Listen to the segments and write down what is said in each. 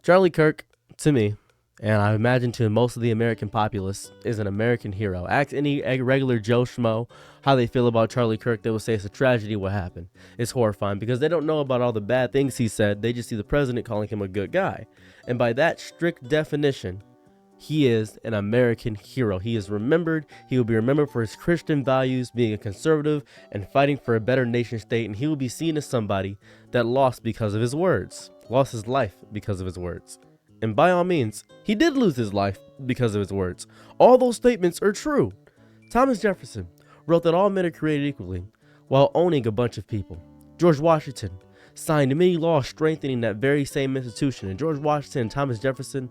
Charlie Kirk, to me, and I imagine to most of the American populace, is an American hero. Ask any regular Joe Schmo how they feel about Charlie Kirk. They will say it's a tragedy what happened. It's horrifying because they don't know about all the bad things he said. They just see the president calling him a good guy. And by that strict definition, he is an American hero. He is remembered. He will be remembered for his Christian values, being a conservative and fighting for a better nation state. And he will be seen as somebody that lost because of his words, lost his life because of his words. And by all means, he did lose his life because of his words. All those statements are true. Thomas Jefferson wrote that all men are created equally while owning a bunch of people. George Washington signed many laws strengthening that very same institution. And George Washington and Thomas Jefferson,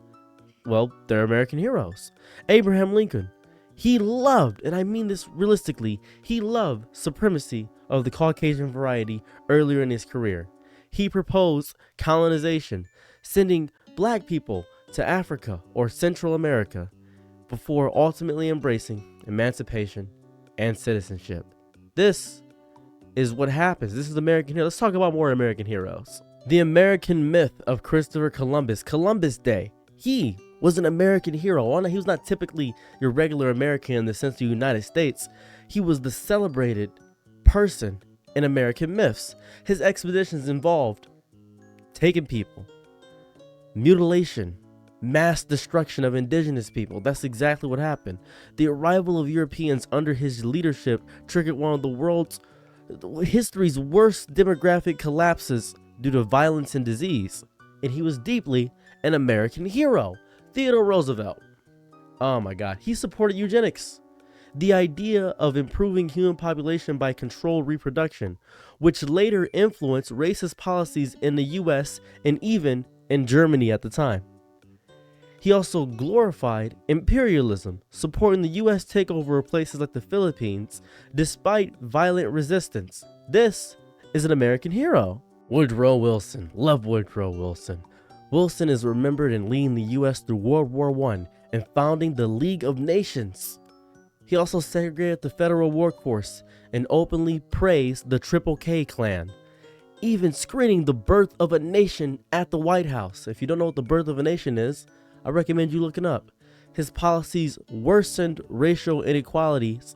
well, they're American heroes. Abraham Lincoln, he loved, and I mean this realistically, he loved supremacy of the Caucasian variety earlier in his career. He proposed colonization, sending black people to Africa or Central America before ultimately embracing emancipation and citizenship. This is what happens. This is American hero. Let's talk about more American heroes. The American myth of Christopher Columbus, Columbus Day. He was an American hero. He was not typically your regular American in the sense of the United States. He was the celebrated person in American myths. His expeditions involved taking people, mutilation, mass destruction of indigenous people. That's exactly what happened. The arrival of Europeans under his leadership triggered one of the world's history's worst demographic collapses due to violence and disease. And he was deeply an American hero. Theodore Roosevelt. Oh my God. He supported eugenics, the idea of improving human population by controlled reproduction, which later influenced racist policies in the US and even in Germany at the time. He also glorified imperialism, supporting the US takeover of places like the Philippines despite violent resistance. This is an American hero. Woodrow Wilson. Love Woodrow Wilson. Wilson is remembered in leading the U.S. through World War I and founding the League of Nations. He also segregated the federal workforce and openly praised the Triple K Klan, even screening the birth of a nation at the White House. If you don't know what the birth of a nation is, I recommend you looking up. His policies worsened racial inequalities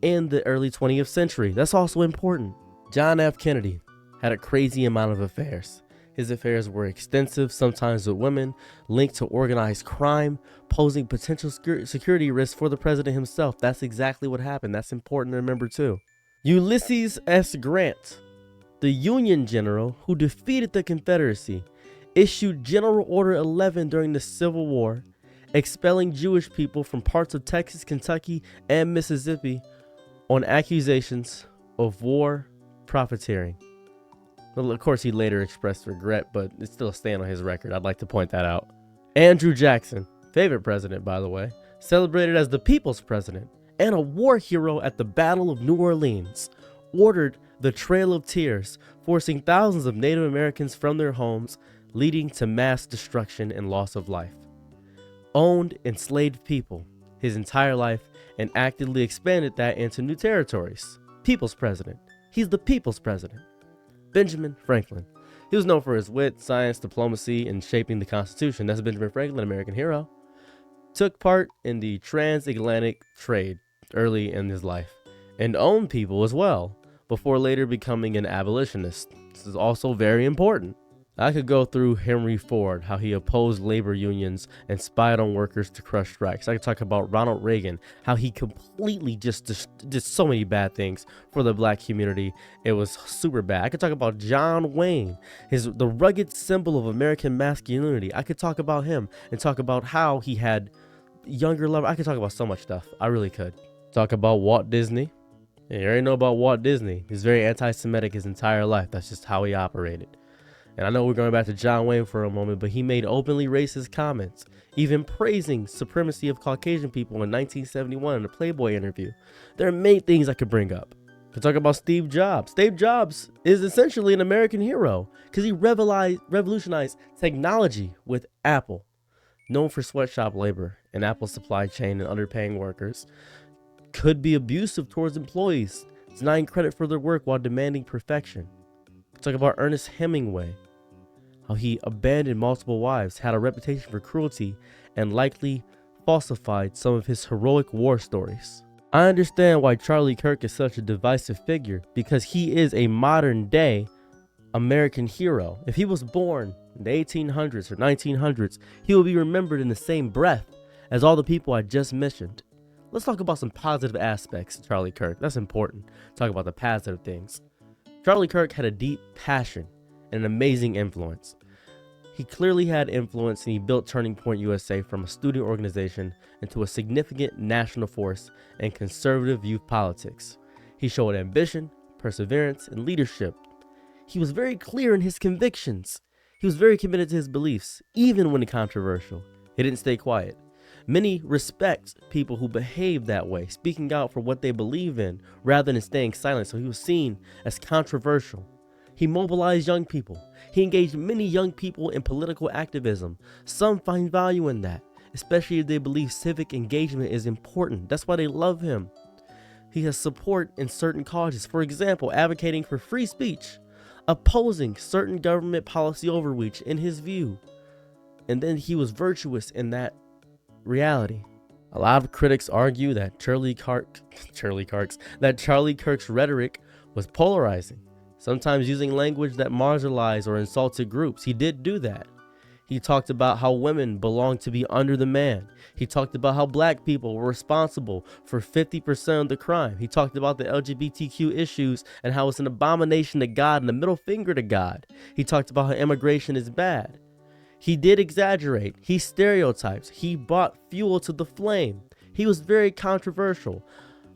in the early 20th century. That's also important. John F. Kennedy had a crazy amount of affairs. His affairs were extensive, sometimes with women, linked to organized crime, posing potential security risks for the president himself. That's exactly what happened. That's important to remember too. Ulysses S. Grant, the Union general who defeated the Confederacy, issued General Order 11 during the Civil War, expelling Jewish people from parts of Texas, Kentucky, and Mississippi on accusations of war profiteering. Well, of course, he later expressed regret, but it's still a stand on his record. I'd like to point that out. Andrew Jackson, favorite president, by the way, celebrated as the people's president and a war hero at the Battle of New Orleans, ordered the Trail of Tears, forcing thousands of Native Americans from their homes, leading to mass destruction and loss of life. Owned enslaved people his entire life and actively expanded that into new territories. People's president. He's the people's president. Benjamin Franklin. He was known for his wit, science, diplomacy, and shaping the Constitution. That's Benjamin Franklin, American hero. Took part in the transatlantic trade early in his life and owned people as well, before later becoming an abolitionist. This is also very important. I could go through Henry Ford, how he opposed labor unions and spied on workers to crush strikes. I could talk about Ronald Reagan, how he completely just did so many bad things for the black community. It was super bad. I could talk about John Wayne, the rugged symbol of American masculinity. I could talk about him and talk about how he had younger lovers. I could talk about so much stuff. I really could. Talk about Walt Disney. Yeah, you already know about Walt Disney. He's very anti-Semitic his entire life. That's just how he operated. And I know we're going back to John Wayne for a moment, but he made openly racist comments, even praising supremacy of Caucasian people in 1971 in a Playboy interview. There are many things I could bring up. I could talk about Steve Jobs. Steve Jobs is essentially an American hero because he revolutionized technology with Apple. Known for sweatshop labor and Apple's supply chain and underpaying workers, could be abusive towards employees, denying credit for their work while demanding perfection. Talk about Ernest Hemingway, how he abandoned multiple wives, had a reputation for cruelty, and likely falsified some of his heroic war stories. I understand why Charlie Kirk is such a divisive figure, because he is a modern day American hero. If he was born in the 1800s or 1900s, he will be remembered in the same breath as all the people I just mentioned. Let's talk about some positive aspects of Charlie Kirk. That's important. Talk about the positive things. Charlie Kirk had a deep passion and an amazing influence. He clearly had influence, and he built Turning Point USA from a student organization into a significant national force in conservative youth politics. He showed ambition, perseverance, and leadership. He was very clear in his convictions. He was very committed to his beliefs, even when controversial. He didn't stay quiet. Many respect people who behave that way, speaking out for what they believe in rather than staying silent, so he was seen as controversial. He mobilized young people. He engaged many young people in political activism. Some find value in that, especially if they believe civic engagement is important. That's why they love him. He has support in certain causes. For example, advocating for free speech, opposing certain government policy overreach in his view. And then he was virtuous in that reality. A lot of critics argue that Charlie Kirk's rhetoric was polarizing, sometimes using language that marginalized or insulted groups. He did do that. He talked about how women belong to be under the man. He talked about how black people were responsible for 50% of the crime. He talked about the LGBTQ issues and how it's an abomination to God and a middle finger to God. He talked about how immigration is bad. He did exaggerate. He stereotypes. He brought fuel to the flame. He was very controversial.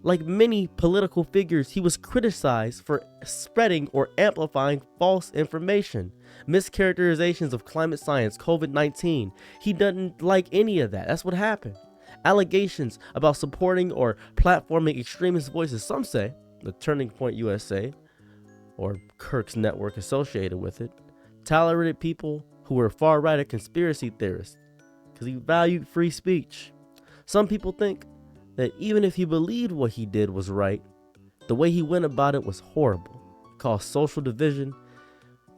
Like many political figures, he was criticized for spreading or amplifying false information, mischaracterizations of climate science, COVID-19. He doesn't like any of that. That's what happened. Allegations about supporting or platforming extremist voices. Some say the Turning Point USA, or Kirk's network associated with it, tolerated people who were far-right or conspiracy theorists because he valued free speech. Some people think that even if he believed what he did was right, the way he went about it was horrible. It caused social division,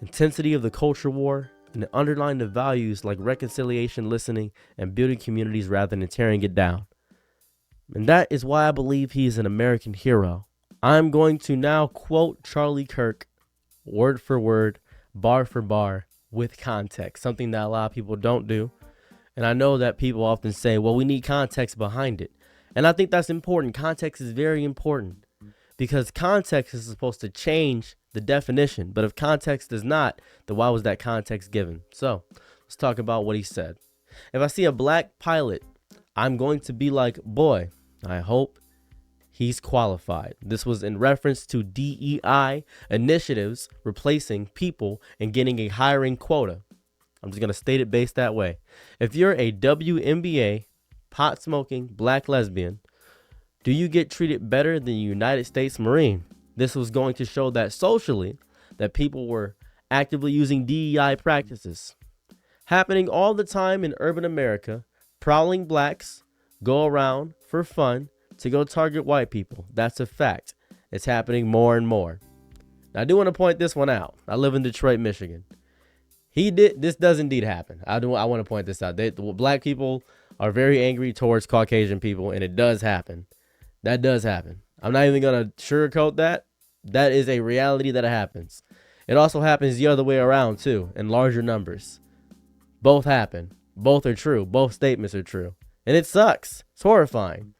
intensity of the culture war, and it underlined the values like reconciliation, listening, and building communities rather than tearing it down. And that is why I believe he is an American hero. I'm going to now quote Charlie Kirk word for word, bar for bar, with context, something that a lot of people don't do. And I know that people often say, well, we need context behind it. And I think that's important. Context is very important because context is supposed to change the definition. But if context does not, then why was that context given? So let's talk about what he said. If I see a black pilot, I'm going to be like, boy, I hope he's qualified. This was in reference to DEI initiatives replacing people and getting a hiring quota. I'm just going to state it based that way. If you're a WNBA, pot-smoking black lesbian, do you get treated better than a United States Marine? This was going to show that socially, that people were actively using DEI practices. Happening all the time in urban America, prowling blacks go around for fun to go target white people. That's a fact. It's happening more and more. Now, I do want to point this one out. I live in Detroit, Michigan. This does indeed happen. I want to point this out. Black people are very angry towards Caucasian people, and it does happen. That does happen. I'm not even going to sugarcoat that. That is a reality that happens. It also happens the other way around, too, in larger numbers. Both happen. Both are true. Both statements are true. And it sucks. It's horrifying.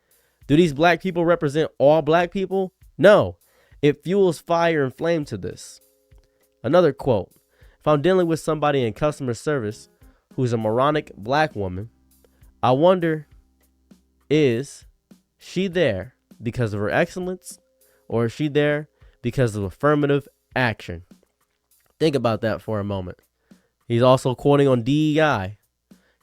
Do these black people represent all black people? No. It fuels fire and flame to this. Another quote. If I'm dealing with somebody in customer service who's a moronic black woman, I wonder, is she there because of her excellence, or is she there because of affirmative action? Think about that for a moment. He's also quoting on DEI.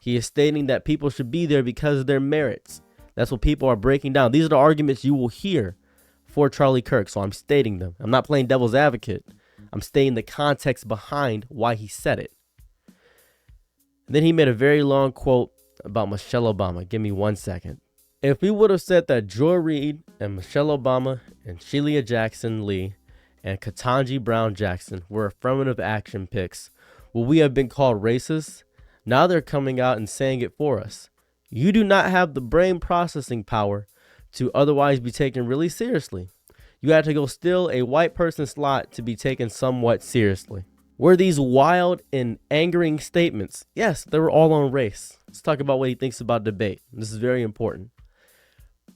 He is stating that people should be there because of their merits. That's what people are breaking down. These are the arguments you will hear for Charlie Kirk, so I'm stating them. I'm not playing devil's advocate. I'm stating the context behind why he said it. And then he made a very long quote about Michelle Obama. Give me 1 second. If we would have said that Joy Reid and Michelle Obama and Sheila Jackson Lee and Ketanji Brown Jackson were affirmative action picks, Well, we have been called racist. Now they're coming out and saying it for us. You do not have the brain processing power to otherwise be taken really seriously. You had to go steal a white person's slot to be taken somewhat seriously. Were these wild and angering statements? Yes, they were all on race. Let's talk about what he thinks about debate. This is very important.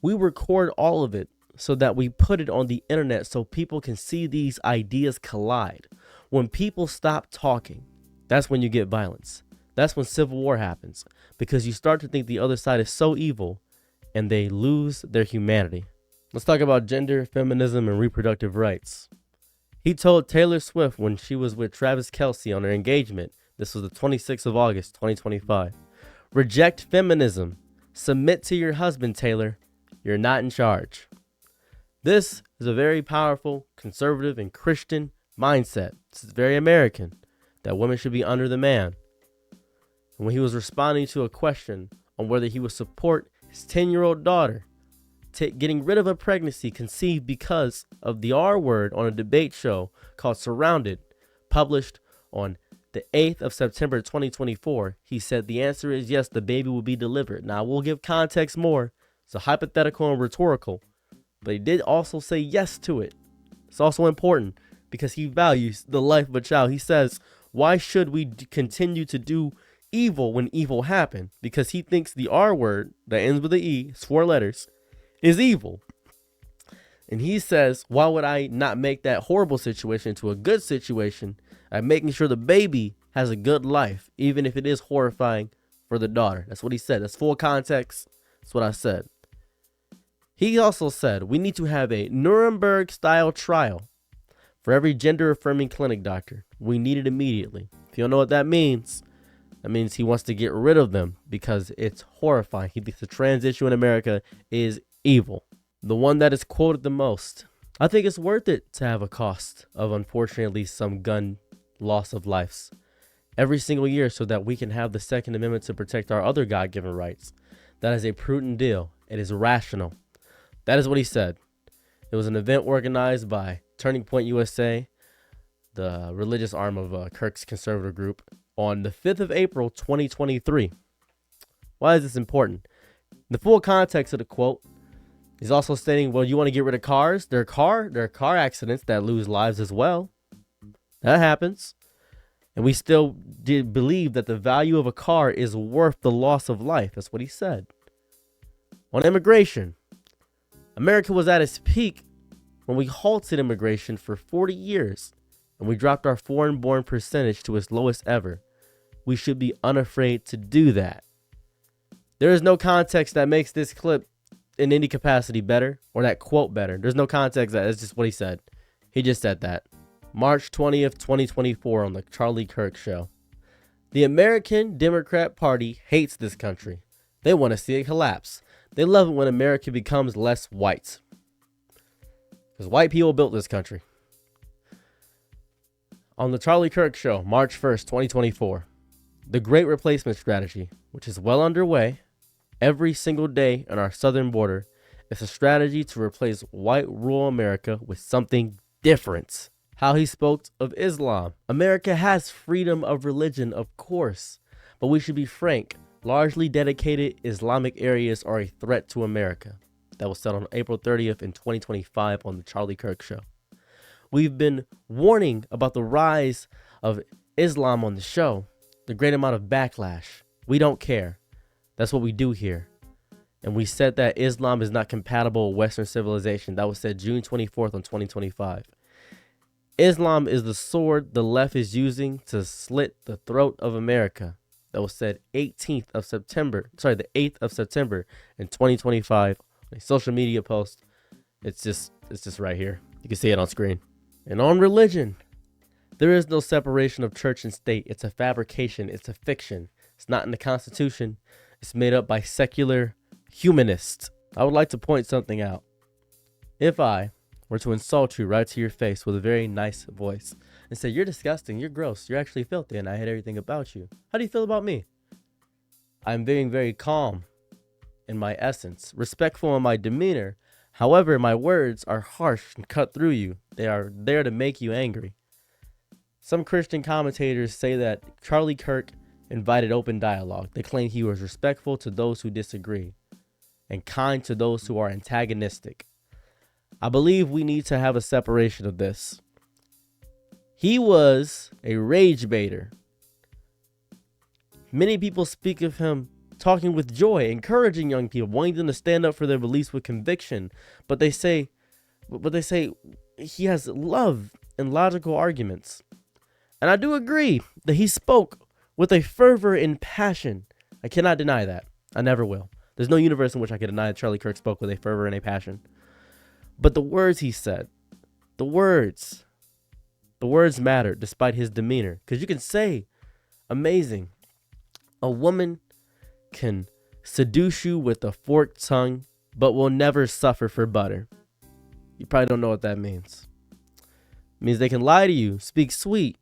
We record all of it so that we put it on the internet so people can see these ideas collide. When people stop talking, that's when you get violence. That's when civil war happens, because you start to think the other side is so evil and they lose their humanity. Let's talk about gender, feminism, and reproductive rights. He told Taylor Swift when she was with Travis Kelce on their engagement, this was the 26th of August, 2025, reject feminism. Submit to your husband, Taylor. You're not in charge. This is a very powerful, conservative, and Christian mindset. This is very American, that women should be under the man. And when he was responding to a question on whether he would support his 10-year-old daughter getting rid of a pregnancy conceived because of the R word on a debate show called Surrounded, published on the 8th of September 2024, he said the answer is yes, the baby will be delivered. Now, we'll give context more. It's a hypothetical and rhetorical, but he did also say yes to it. It's also important because he values the life of a child. He says, why should we continue to do evil when evil happened? Because he thinks the R word that ends with the E, it's 4 letters, is evil. And he says, why would I not make that horrible situation into a good situation? I'm making sure the baby has a good life, even if it is horrifying for the daughter. That's what he said. That's full context. That's what I said. He also said we need to have a Nuremberg-style trial for every gender-affirming clinic doctor. We need it immediately. If you don't know what that means he wants to get rid of them because it's horrifying. He thinks the trans issue in America is evil. The one that is quoted the most. I think it's worth it to have a cost of, unfortunately, some gun loss of lives every single year so that we can have the Second Amendment to protect our other God-given rights. That is a prudent deal. It is rational. That is what he said. It was an event organized by Turning Point USA, the religious arm of Kirk's conservative group, on the 5th of April, 2023. Why is this important? The full context of the quote, he's also stating, well, you want to get rid of cars? There are car accidents that lose lives as well. That happens. And we still did believe that the value of a car is worth the loss of life. That's what he said. On immigration, America was at its peak when we halted immigration for 40 years and we dropped our foreign-born percentage to its lowest ever. We should be unafraid to do that. There is no context that makes this clip in any capacity better or that quote better. There's no context. That's just what he said. He just said that. March 20th, 2024 on the Charlie Kirk Show. The American Democrat Party hates this country. They want to see it collapse. They love it when America becomes less white. Because white people built this country. On the Charlie Kirk Show, March 1st, 2024. The Great Replacement Strategy, which is well underway every single day on our southern border, is a strategy to replace white rural America with something different. How he spoke of Islam. America has freedom of religion, of course, but we should be frank. Largely dedicated Islamic areas are a threat to America. That was said on April 30th in 2025 on the Charlie Kirk Show. We've been warning about the rise of Islam on the show, the great amount of backlash. We don't care. That's what we do here. And we said that Islam is not compatible with Western civilization. That was said June 24th on 2025. Islam is the sword the left is using to slit the throat of America. That was said the 8th of September in 2025. A social media post. It's just right here. You can see it on screen. And on religion, there is no separation of church and state. It's a fabrication. It's a fiction. It's not in the Constitution. It's made up by secular humanists. I would like to point something out. If I were to insult you right to your face with a very nice voice and say, you're disgusting, you're gross, you're actually filthy, and I hate everything about you, how do you feel about me? I'm being very calm in my essence, respectful in my demeanor. However, my words are harsh and cut through you. They are there to make you angry. Some Christian commentators say that Charlie Kirk invited open dialogue. They claim he was respectful to those who disagree and kind to those who are antagonistic. I believe we need to have a separation of this. He was a rage baiter. Many people speak of him talking with joy, encouraging young people, wanting them to stand up for their beliefs with conviction. But they say he has love and logical arguments. And I do agree that he spoke with a fervor and passion. I cannot deny that. I never will. There's no universe in which I can deny that Charlie Kirk spoke with a fervor and a passion. But the words he said, the words mattered despite his demeanor. Because you can say, amazing, a woman can seduce you with a forked tongue, but will never suffer for butter. You probably don't know what that means. It means they can lie to you, speak sweet,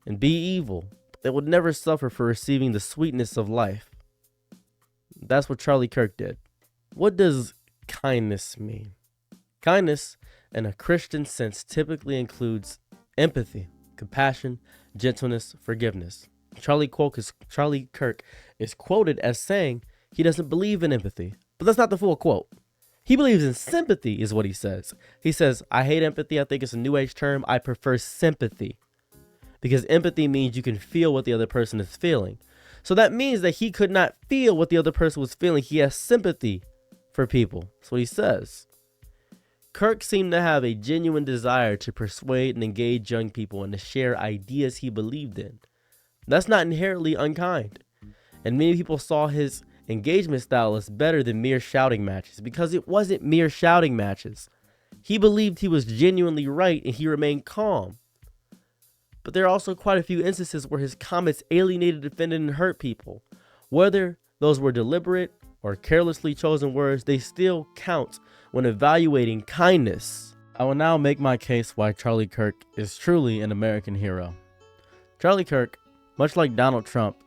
and be evil. But they will never suffer for receiving the sweetness of life. That's what Charlie Kirk did. What does kindness mean? Kindness, in a Christian sense, typically includes empathy, compassion, gentleness, forgiveness. Charlie Kirk is quoted as saying he doesn't believe in empathy, but that's not the full quote. He believes in sympathy is what he says. He says, I hate empathy. I think it's a new age term. I prefer sympathy because empathy means you can feel what the other person is feeling. So that means that he could not feel what the other person was feeling. He has sympathy for people. That's what he says. Kirk seemed to have a genuine desire to persuade and engage young people and to share ideas he believed in. That's not inherently unkind. And many people saw his engagement style as better than mere shouting matches because it wasn't mere shouting matches. He believed he was genuinely right and he remained calm. But there are also quite a few instances where his comments alienated, offended, and hurt people. Whether those were deliberate or carelessly chosen words, they still count when evaluating kindness. I will now make my case why Charlie Kirk is truly an American hero. Charlie Kirk, much like Donald Trump,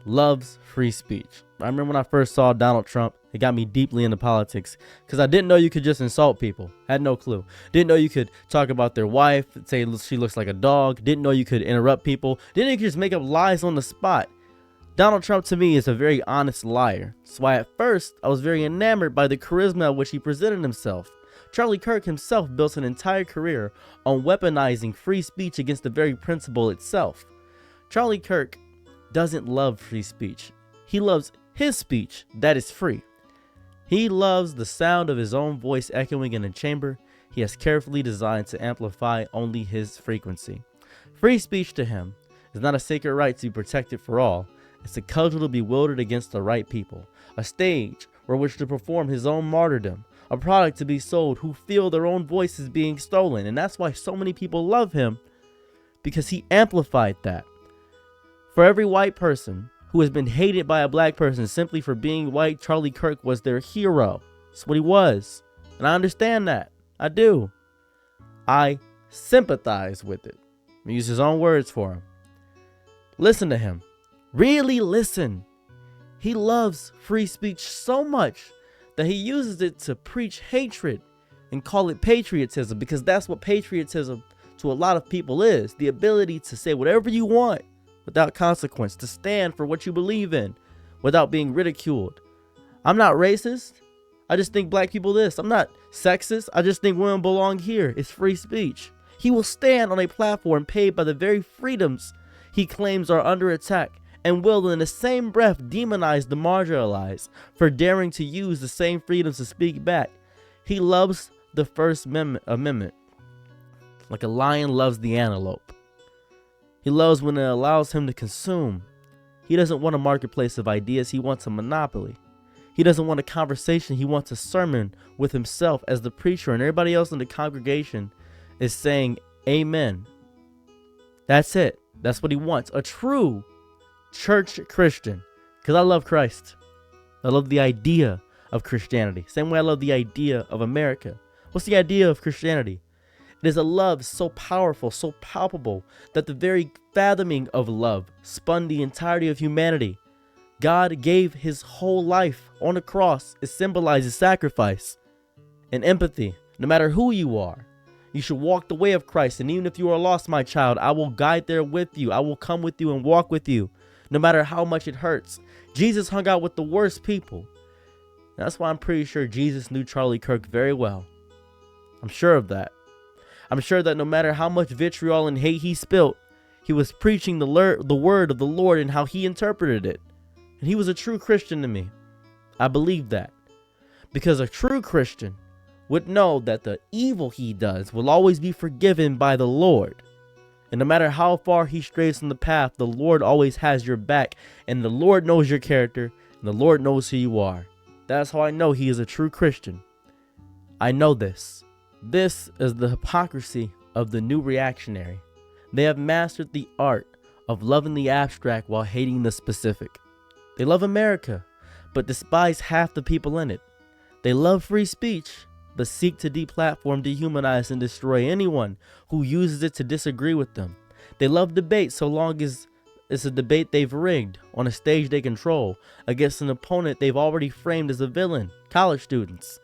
loves free speech. I remember when I first saw Donald Trump, it got me deeply into politics because I didn't know you could just insult people. Had no clue. Didn't know you could talk about their wife, say she looks like a dog. Didn't know you could interrupt people. Didn't know you could just make up lies on the spot. Donald Trump to me is a very honest liar. That's why at first I was very enamored by the charisma at which he presented himself. Charlie Kirk himself built an entire career on weaponizing free speech against the very principle itself. Charlie Kirk doesn't love free speech. He loves his speech that is free. He loves the sound of his own voice echoing in a chamber he has carefully designed to amplify only his frequency. Free speech to him is not a sacred right to be protected for all. It's a cudgel to be wielded against the right people, a stage where which to perform his own martyrdom, a product to be sold who feel their own voice is being stolen. And that's why so many people love him, because he amplified that. For every white person who has been hated by a black person simply for being white, Charlie Kirk was their hero. That's what he was. And I understand that. I do. I sympathize with it. I use his own words for him. Listen to him. Really listen. He loves free speech so much that he uses it to preach hatred and call it patriotism, because that's what patriotism to a lot of people is. The ability to say whatever you want without consequence, to stand for what you believe in without being ridiculed. I'm not racist. I just think black people this. I'm not sexist. I just think women belong here. It's free speech. He will stand on a platform paid by the very freedoms he claims are under attack, and will in the same breath demonize the marginalized for daring to use the same freedoms to speak back. He loves the First Amendment like a lion loves the antelope. He loves when it allows him to consume. He doesn't want a marketplace of ideas. He wants a monopoly. He doesn't want a conversation. He wants a sermon with himself as the preacher, and everybody else in the congregation is saying amen. That's it. That's what he wants. A true church Christian. Because I love Christ. I love the idea of Christianity. Same way I love the idea of America. What's the idea of Christianity? It is a love so powerful, so palpable, that the very fathoming of love spun the entirety of humanity. God gave his whole life on the cross. It symbolizes sacrifice and empathy, no matter who you are. You should walk the way of Christ. And even if you are lost, my child, I will guide there with you. I will come with you and walk with you, no matter how much it hurts. Jesus hung out with the worst people. That's why I'm pretty sure Jesus knew Charlie Kirk very well. I'm sure of that. I'm sure that no matter how much vitriol and hate he spilt, he was preaching the word of the Lord and how he interpreted it. And he was a true Christian to me. I believe that. Because a true Christian would know that the evil he does will always be forgiven by the Lord. And no matter how far he strays from the path, the Lord always has your back. And the Lord knows your character. And the Lord knows who you are. That's how I know he is a true Christian. I know this. This is the hypocrisy of the new reactionary. They have mastered the art of loving the abstract while hating the specific. They love America, but despise half the people in it. They love free speech, but seek to deplatform, dehumanize, and destroy anyone who uses it to disagree with them. They love debate so long as it's a debate they've rigged on a stage they control against an opponent they've already framed as a villain, college students.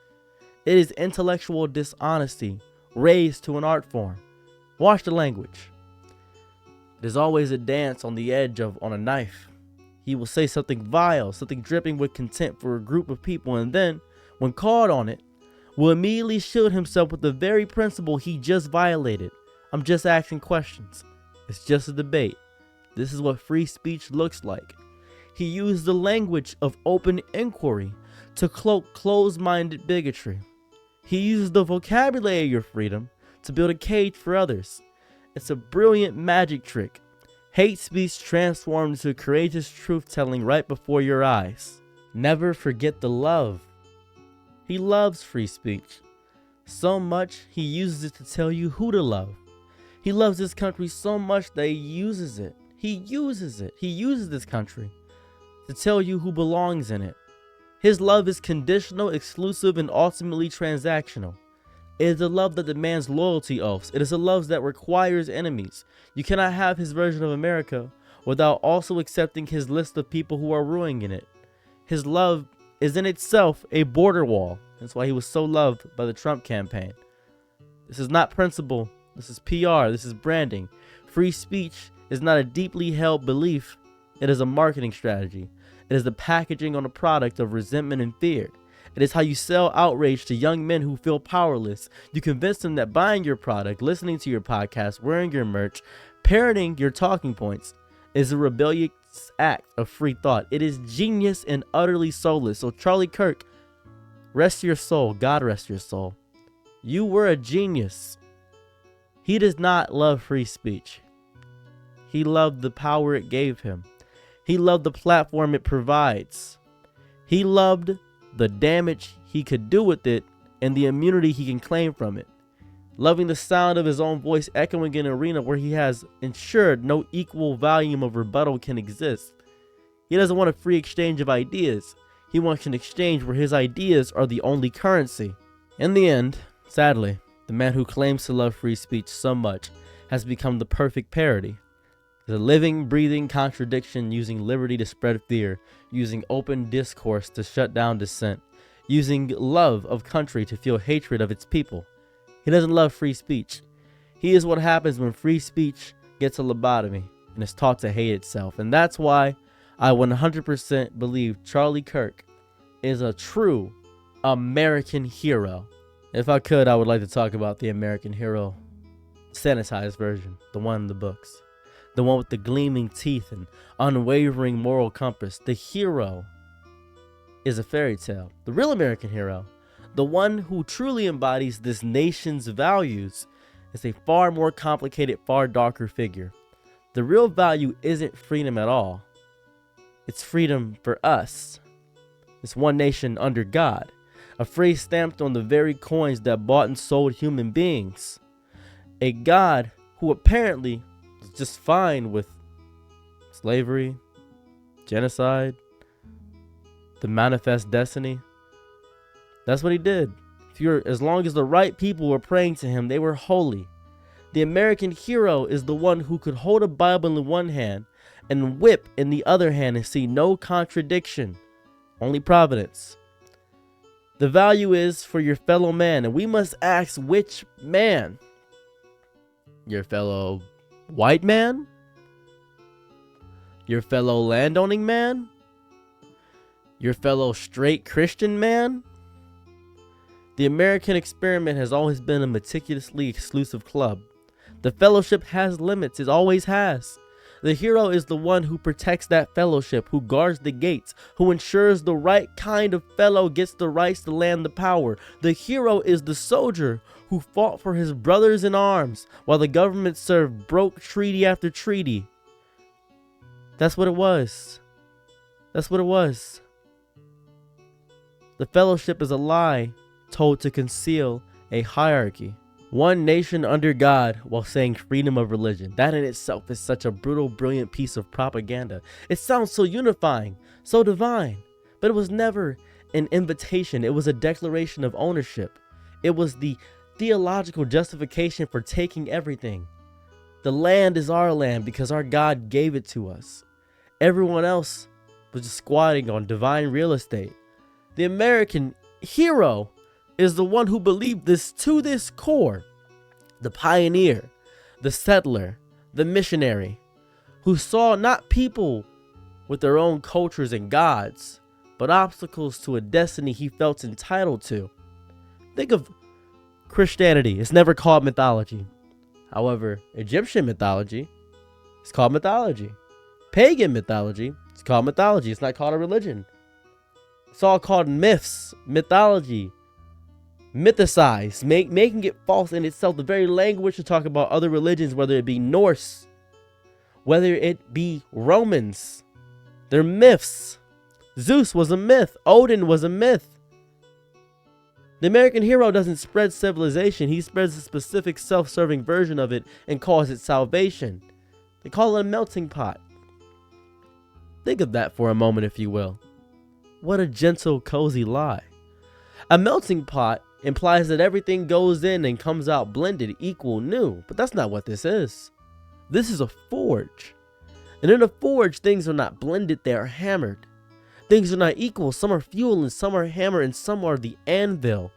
It is intellectual dishonesty raised to an art form. Watch the language. There's always a dance on the edge on a knife. He will say something vile, something dripping with contempt for a group of people, and then, when called on it, will immediately shield himself with the very principle he just violated. I'm just asking questions. It's just a debate. This is what free speech looks like. He used the language of open inquiry to cloak closed-minded bigotry. He used the vocabulary of your freedom to build a cage for others. It's a brilliant magic trick. Hate speech transformed into courageous truth-telling right before your eyes. Never forget the love. He loves free speech. So much, he uses it to tell you who to love. He loves this country so much that he uses it. He uses this country to tell you who belongs in it. His love is conditional, exclusive, and ultimately transactional. It is a love that demands loyalty oaths. It is a love that requires enemies. You cannot have his version of America without also accepting his list of people who are ruining it. His love is in itself a border wall. That's why he was so loved by the Trump campaign. This is not principle. This is PR. This is branding. Free speech is not a deeply held belief. It is a marketing strategy. It is the packaging on a product of resentment and fear. It is how you sell outrage to young men who feel powerless. You convince them that buying your product, listening to your podcast, wearing your merch, parroting your talking points is a rebellious act of free thought. It is genius and utterly soulless. So Charlie Kirk, rest your soul. God rest your soul. You were a genius. He does not love free speech. He loved the power it gave him. He loved the platform it provides. He loved the damage he could do with it and the immunity he can claim from it. Loving the sound of his own voice echoing in an arena where he has ensured no equal volume of rebuttal can exist. He doesn't want a free exchange of ideas. He wants an exchange where his ideas are the only currency. In the end, sadly, the man who claims to love free speech so much has become the perfect parody. The living, breathing contradiction, using liberty to spread fear, using open discourse to shut down dissent, using love of country to fuel hatred of its people. He doesn't love free speech. He is what happens when free speech gets a lobotomy and is taught to hate itself. And that's why I 100% believe Charlie Kirk is a true American hero. If I could, I would like to talk about the American hero sanitized version, the one in the books. The one with the gleaming teeth and unwavering moral compass. The hero is a fairy tale. The real American hero, the one who truly embodies this nation's values, is a far more complicated, far darker figure. The real value isn't freedom at all. It's freedom for us. It's one nation under God. A phrase stamped on the very coins that bought and sold human beings. A God who apparently just fine with slavery, genocide, the manifest destiny. That's what he did. As long as the right people were praying to him, they were holy. The American hero is the one who could hold a Bible in one hand and whip in the other hand and see no contradiction, only providence. The value is for your fellow man, and we must ask which man. Your fellow white man? Your fellow landowning man? Your fellow straight Christian man? The American experiment has always been a meticulously exclusive club. The fellowship has limits, it always has. The hero is the one who protects that fellowship, who guards the gates, who ensures the right kind of fellow gets the rights to land the power. The hero is the soldier who fought for his brothers in arms while the government served broke treaty after treaty. That's what it was. That's what it was. The fellowship is a lie told to conceal a hierarchy. One nation under God while saying freedom of religion. That in itself is such a brutal, brilliant piece of propaganda. It sounds so unifying, so divine, but it was never an invitation. It was a declaration of ownership. It was the theological justification for taking everything. The land is our land because our God gave it to us. Everyone else was just squatting on divine real estate. The American hero is the one who believed this to this core. The pioneer, the settler, the missionary, who saw not people with their own cultures and gods, but obstacles to a destiny he felt entitled to. Think of Christianity. It's never called mythology. However, Egyptian mythology is called mythology. Pagan mythology, it's called mythology. It's not called a religion. It's all called myths, mythology, mythicize, making it false in itself. The very language to talk about other religions, whether it be Norse, whether it be Romans, they're myths. Zeus was a myth. Odin was a myth. The American hero doesn't spread civilization. He spreads a specific self-serving version of it and calls it salvation. They call it a melting pot. Think of that for a moment, if you will. What a gentle, cozy lie. A melting pot implies that everything goes in and comes out blended, equal, new. But that's not what this is. This is a forge. And in a forge, things are not blended, they are hammered. Things are not equal. Some are fuel and some are hammer and some are the anvil.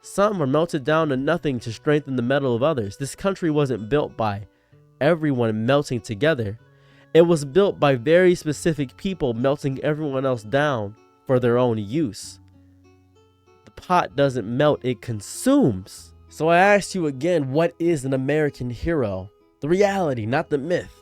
Some are melted down to nothing to strengthen the metal of others. This country wasn't built by everyone melting together. It was built by very specific people melting everyone else down for their own use. The pot doesn't melt, it consumes. So I asked you again, what is an American hero? The reality, not the myth.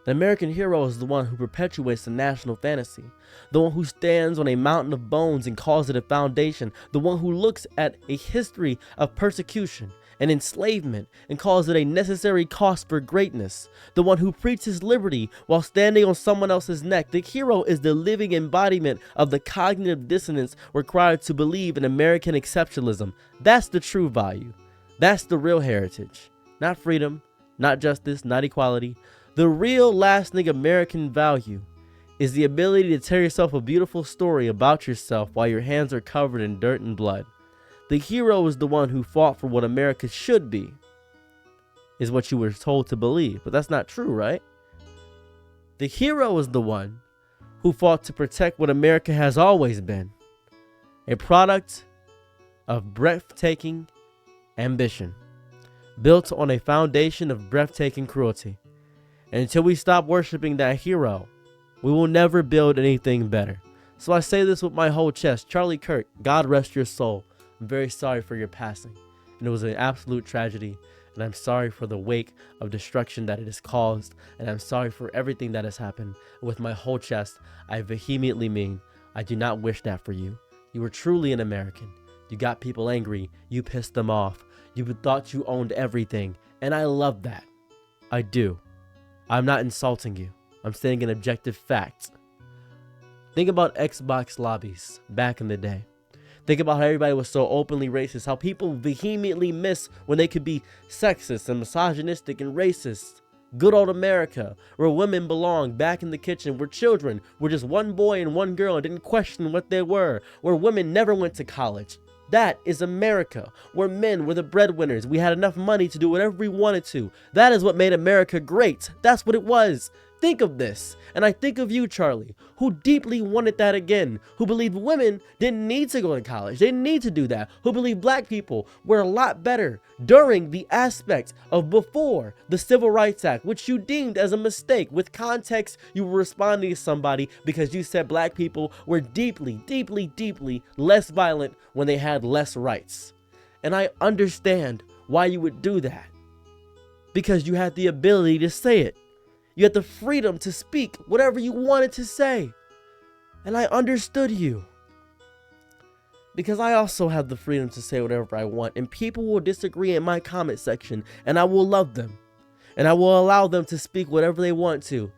The American hero is the one who perpetuates the national fantasy, the one who stands on a mountain of bones and calls it a foundation, the one who looks at a history of persecution and enslavement and calls it a necessary cost for greatness, the one who preaches liberty while standing on someone else's neck. The hero is the living embodiment of the cognitive dissonance required to believe in American exceptionalism. That's the true value. That's the real heritage. Not freedom, not justice, not equality. The real lasting American value is the ability to tell yourself a beautiful story about yourself while your hands are covered in dirt and blood. The hero is the one who fought for what America should be, is what you were told to believe. But that's not true, right? The hero is the one who fought to protect what America has always been, a product of breathtaking ambition, built on a foundation of breathtaking cruelty. And until we stop worshiping that hero, we will never build anything better. So I say this with my whole chest. Charlie Kirk, God rest your soul. I'm very sorry for your passing. And it was an absolute tragedy. And I'm sorry for the wake of destruction that it has caused. And I'm sorry for everything that has happened. With my whole chest, I vehemently mean, I do not wish that for you. You were truly an American. You got people angry. You pissed them off. You thought you owned everything. And I love that. I do. I'm not insulting you. I'm stating an objective fact. Think about Xbox lobbies back in the day. Think about how everybody was so openly racist, how people vehemently miss when they could be sexist and misogynistic and racist. Good old America, where women belong back in the kitchen, where children were just one boy and one girl and didn't question what they were, where women never went to college. That is America, where men were the breadwinners. We had enough money to do whatever we wanted to. That is what made America great. That's what it was. think of this, and I think of you, Charlie, who deeply wanted that again, who believed women didn't need to go to college, they didn't need to do that, who believed black people were a lot better during the aspect of before the Civil Rights Act, which you deemed as a mistake. With context, you were responding to somebody because you said black people were deeply, deeply, deeply less violent when they had less rights. And I understand why you would do that, because you had the ability to say it. You had the freedom to speak whatever you wanted to say. And I understood you, because I also have the freedom to say whatever I want, and people will disagree in my comment section, and I will love them, and I will allow them to speak whatever they want to.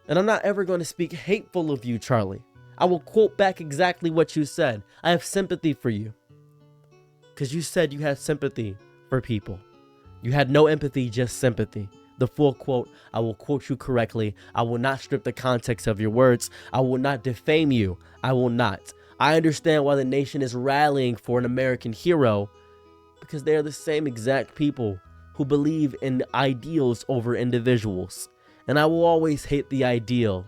And I'm not ever going to speak hateful of you, Charlie. I will quote back exactly what you said. I have sympathy for you, because you said you had sympathy for people. You had no empathy, just sympathy. The full quote, I will quote you correctly. I will not strip the context of your words. I will not defame you. I will not. I understand why the nation is rallying for an American hero, because they are the same exact people who believe in ideals over individuals. And I will always hate the ideal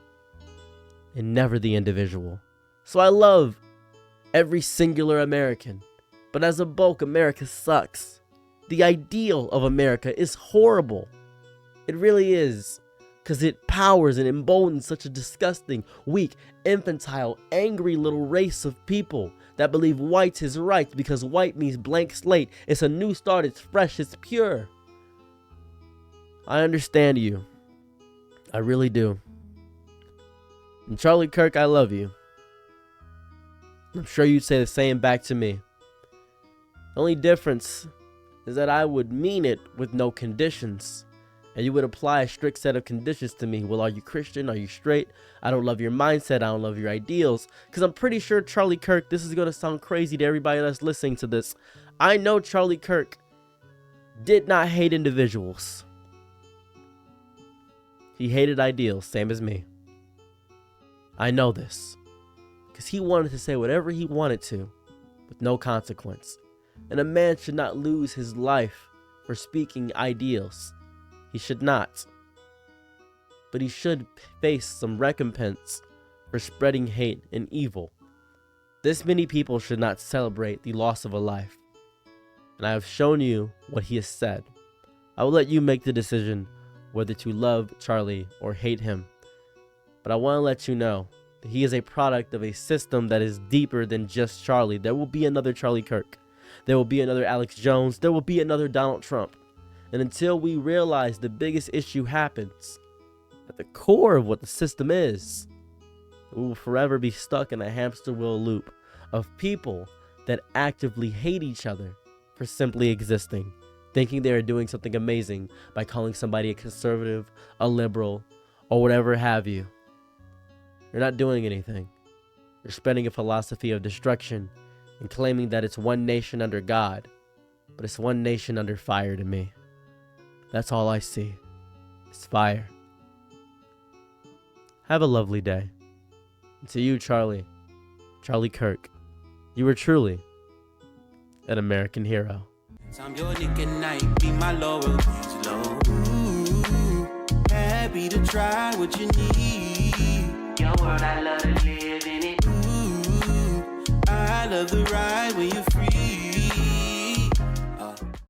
and never the individual. So I love every singular American, but as a bulk, America sucks. The ideal of America is horrible. It really is, because it powers and emboldens such a disgusting, weak, infantile, angry little race of people that believe white is right because white means blank slate. It's a new start, it's fresh, it's pure. I understand you. I really do. And Charlie Kirk, I love you. I'm sure you'd say the same back to me. The only difference is that I would mean it with no conditions, and you would apply a strict set of conditions to me. Well, are you Christian? Are you straight? I don't love your mindset. I don't love your ideals. Because I'm pretty sure Charlie Kirk, this is going to sound crazy to everybody that's listening to this. I know Charlie Kirk did not hate individuals. He hated ideals, same as me. I know this, because he wanted to say whatever he wanted to with no consequence. And a man should not lose his life for speaking ideals. He should not. But he should face some recompense for spreading hate and evil. This many people should not celebrate the loss of a life. And I have shown you what he has said. I will let you make the decision whether to love Charlie or hate him. But I want to let you know that he is a product of a system that is deeper than just Charlie. There will be another Charlie Kirk. There will be another Alex Jones. There will be another Donald Trump. And until we realize the biggest issue happens at the core of what the system is, we will forever be stuck in a hamster wheel loop of people that actively hate each other for simply existing, thinking they are doing something amazing by calling somebody a conservative, a liberal, or whatever have you. You're not doing anything. You're spreading a philosophy of destruction and claiming that it's one nation under God, but it's one nation under fire to me. That's all I see. It's fire. Have a lovely day. And to you, Charlie Kirk, you were truly an American hero. I'm your Nick and Night, be my Laurel, ooh, happy to try what you need. Your world, I love to live in it. Ooh, I love the ride when you're free.